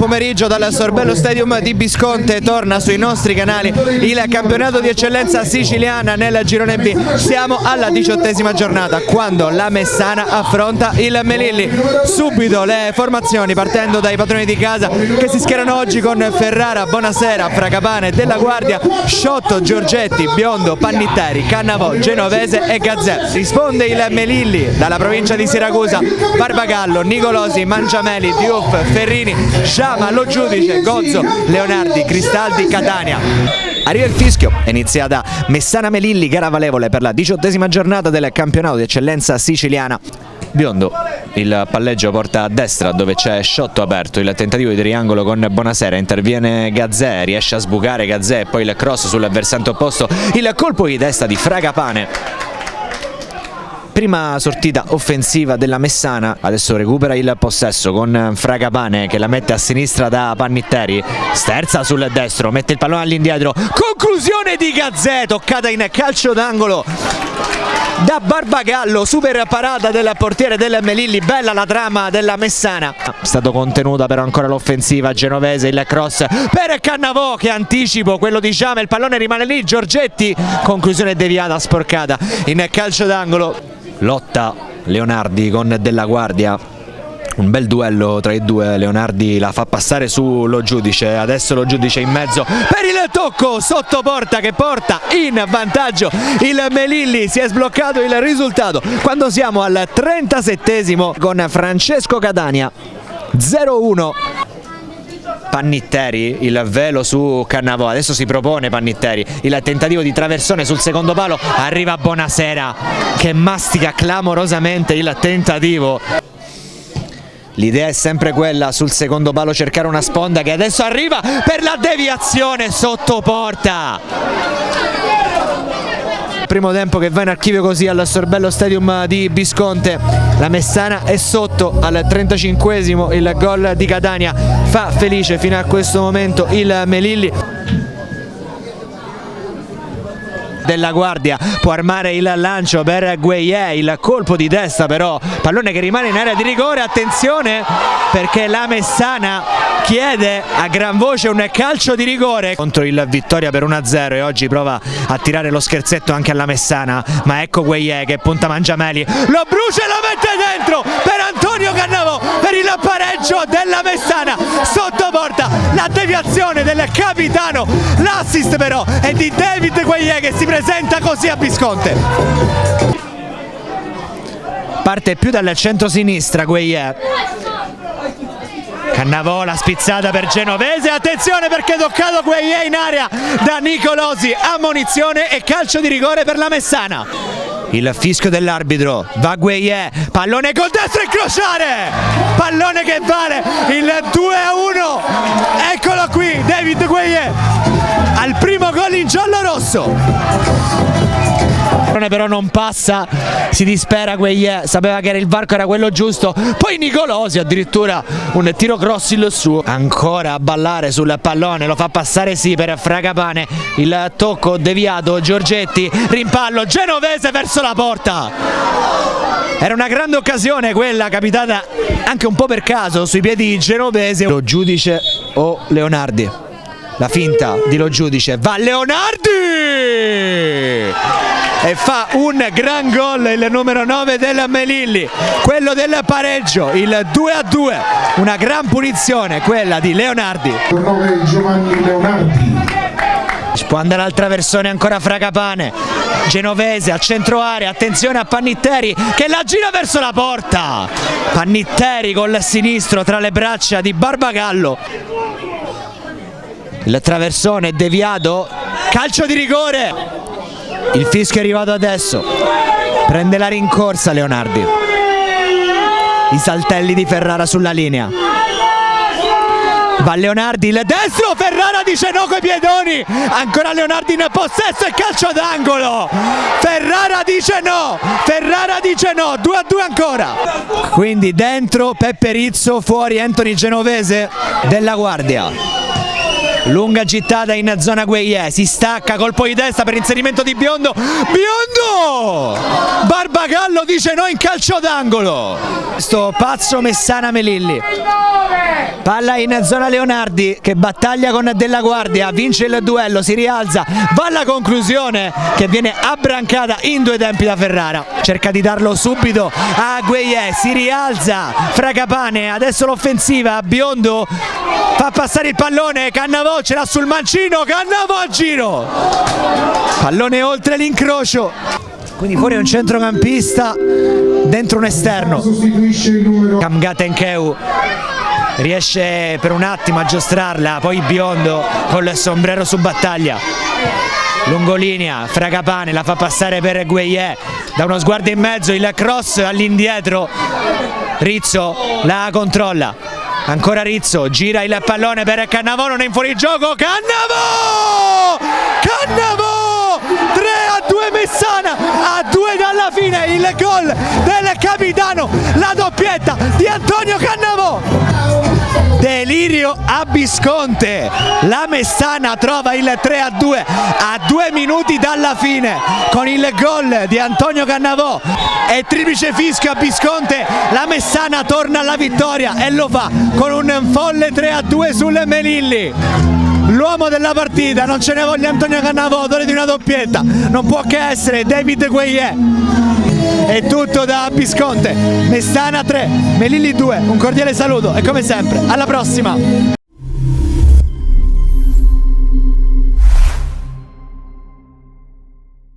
pomeriggio dal Sorbello Stadium di Bisconte. Torna sui nostri canali il campionato di eccellenza siciliana nel girone B. Siamo alla 18ª giornata quando la Messana affronta il Melilli. Subito le formazioni partendo dai padroni di casa che si schierano oggi con Ferrara, Bonasera, Fragapane, Della Guardia, Sciotto, Giorgetti, Biondo, Pannitteri, Cannavò, Genovese e Gazzè. Risponde il Melilli dalla provincia di Siracusa: Barbagallo, Nicolosi, Mangiameli, Diouf, Ferrini, Sciama, Lo Giudice, Gozzo, Leonardi, Cristaldi, Catania. Arriva il fischio, è iniziata Messana Melilli, gara valevole per la 18ª giornata del campionato di eccellenza siciliana. Biondo, il palleggio porta a destra dove c'è Sciotto aperto, il tentativo di triangolo con Bonasera, interviene Gazzè, riesce a sbucare Gazzè e poi il cross sul versante opposto, il colpo di testa di Fragapane. Prima sortita offensiva della Messana, adesso recupera il possesso con Fragapane che la mette a sinistra da Pannitteri, sterza sul destro, mette il pallone all'indietro, conclusione di Gazzè, toccata in calcio d'angolo da Barbagallo, super parata del portiere del Melilli. Bella la trama della Messana, è stato contenuta però ancora l'offensiva genovese, il cross per Cannavò che anticipo quello di Sciama, il pallone rimane lì, Giorgetti, conclusione deviata, sporcata in calcio d'angolo. Lotta Leonardi con Della Guardia, un bel duello tra i due, Leonardi la fa passare su Lo Giudice, adesso Lo Giudice in mezzo per il tocco sotto porta che porta in vantaggio il Melilli. Si è sbloccato il risultato quando siamo al 37esimo con Francesco Catania 0-1. Pannitteri, il velo su Cannavò, adesso si propone Pannitteri, il tentativo di traversone sul secondo palo, arriva Bonasera che mastica clamorosamente il tentativo. L'idea è sempre quella, sul secondo palo cercare una sponda che adesso arriva per la deviazione sotto porta. Primo tempo che va in archivio così al Sorbello Stadium di Bisconte. La Messana è sotto al 35esimo, il gol di Catania fa felice fino a questo momento il Melilli. Della Guardia può armare il lancio per Gueye, il colpo di testa però, pallone che rimane in area di rigore. Attenzione perché la Messana chiede a gran voce un calcio di rigore contro il Vittoria per 1-0 e oggi prova a tirare lo scherzetto anche alla Messana, ma ecco Gueye che punta Mangiameli, lo brucia e lo mette dentro per Antonio Cannavò per il pareggio della Messana sotto porta. La deviazione del capitano, l'assist però è di David Gueye che si presenta così a Bisconte. Parte più dal centro-sinistra Gueye. Cannavò, la spizzata per Genovese, attenzione perché toccato Gueye in area da Nicolosi, ammonizione e calcio di rigore per la Messana. Il fischio dell'arbitro, va Gueye, pallone col destro e incrociare, pallone che vale il 2-1, eccolo qui David Gueye al primo gol in giallo-rosso. Però non passa, si dispera Gueye, sapeva che il varco era quello giusto, poi Nicolosi addirittura un tiro cross il suo, ancora a ballare sul pallone, lo fa passare sì per Fragapane, il tocco deviato, Giorgetti, rimpallo, Genovese verso la porta. Era una grande occasione quella, capitata anche un po' per caso sui piedi di Genovese. Lo Giudice o Leonardi? La finta di Lo Giudice, va Leonardi e fa un gran gol il numero 9 del Melilli, quello del pareggio, il 2-2, una gran punizione quella di Leonardi. Giovanni Leonardi. Può andare al traversone ancora Fragapane, Genovese a centro area, attenzione a Pannitteri che la gira verso la porta, Pannitteri col sinistro tra le braccia di Barbagallo, il traversone è deviato, calcio di rigore, il fischio è arrivato adesso, prende la rincorsa Leonardi, i saltelli di Ferrara sulla linea, va Leonardi, il destro, Ferrara dice no coi piedoni, ancora Leonardi in possesso e calcio d'angolo, Ferrara dice no, 2-2 ancora, quindi dentro Peppe Rizzo, fuori Anthony Genovese. Della Guardia Lunga gittata in zona Gueye, si stacca, colpo di testa per inserimento di Biondo. Biondo! Barbagallo dice no in calcio d'angolo. Sto pazzo Messana Melilli. Palla in zona Leonardi che battaglia con Della Guardia, vince il duello, si rialza, va alla conclusione che viene abbrancata in due tempi da Ferrara. Cerca di darlo subito a Gueye, si rialza Fragapane, adesso l'offensiva, Biondo fa passare il pallone, Cannavò ce l'ha sul mancino, Cannavò a giro, pallone oltre l'incrocio, quindi fuori un centrocampista, dentro un esterno. Sostituisce il numero Kamgatenkeu riesce per un attimo a giostrarla, poi Biondo col sombrero su battaglia, lungolinea, Fragapane la fa passare per Gueye, da uno sguardo in mezzo il cross all'indietro, Rizzo la controlla, ancora Rizzo, gira il pallone per Cannavò, non è in fuorigioco, Cannavò! Cannavò! 3-2 Messana, a 2 dalla fine il gol del capitano, la doppietta di Antonio Cannavò. Delirio a Visconti, la Messana trova il 3-2 a 2 minuti dalla fine con il gol di Antonio Cannavò e triplice fischio a Visconti, la Messana torna alla vittoria e lo fa con un folle 3-2 sul Melilli. L'uomo della partita, non ce ne voglia Antonio Cannavò, autore di una doppietta, non può che essere David Gueye. È tutto da Visconti, Messana 3, Melilli 2, un cordiale saluto e come sempre alla prossima!